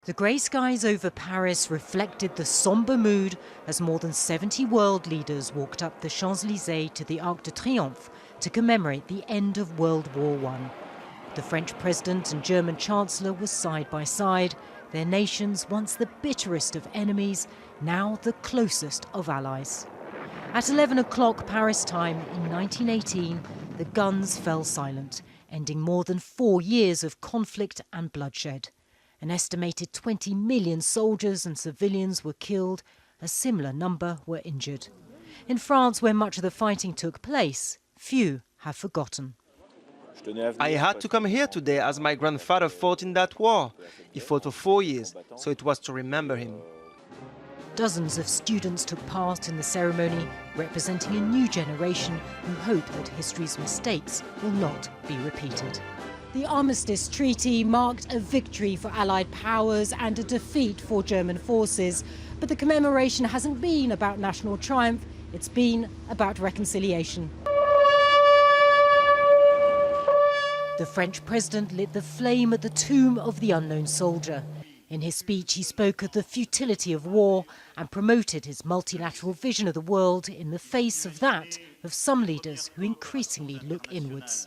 The grey skies over Paris reflected the sombre mood as more than 70 world leaders walked up the Champs-Élysées to the Arc de Triomphe to commemorate the end of World War I. The French president and German chancellor were side by side, their nations once the bitterest of enemies, now the closest of allies. At 11 o'clock Paris time in 1918, the guns fell silent, ending more than 4 years of conflict and bloodshed. An estimated 20 million soldiers and civilians were killed. A similar number were injured. In France, where much of the fighting took place, few have forgotten. I had to come here today as my grandfather fought in that war. He fought for 4 years, so it was to remember him. Dozens of students took part in the ceremony, representing a new generation who hope that history's mistakes will not be repeated. The Armistice Treaty marked a victory for Allied powers and a defeat for German forces. But the commemoration hasn't been about national triumph, it's been about reconciliation. The French president lit the flame at the tomb of the unknown soldier. In his speech, he spoke of the futility of war and promoted his multilateral vision of the world in the face of that of some leaders who increasingly look inwards.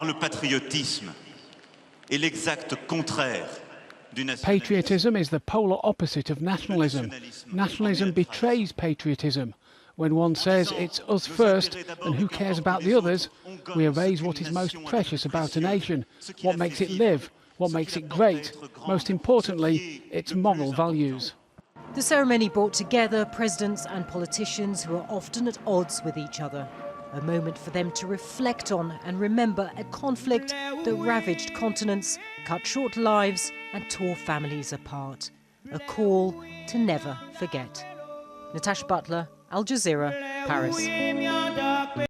Patriotism is the polar opposite of nationalism. Nationalism betrays patriotism. When one says it's us first and who cares about the others, we erase what is most precious about a nation, what makes it live, what makes it great, most importantly, its moral values. The ceremony brought together presidents and politicians who are often at odds with each other. A moment for them to reflect on and remember a conflict that ravaged continents, cut short lives and tore families apart. A call to never forget. Natasha Butler, Al Jazeera, Paris.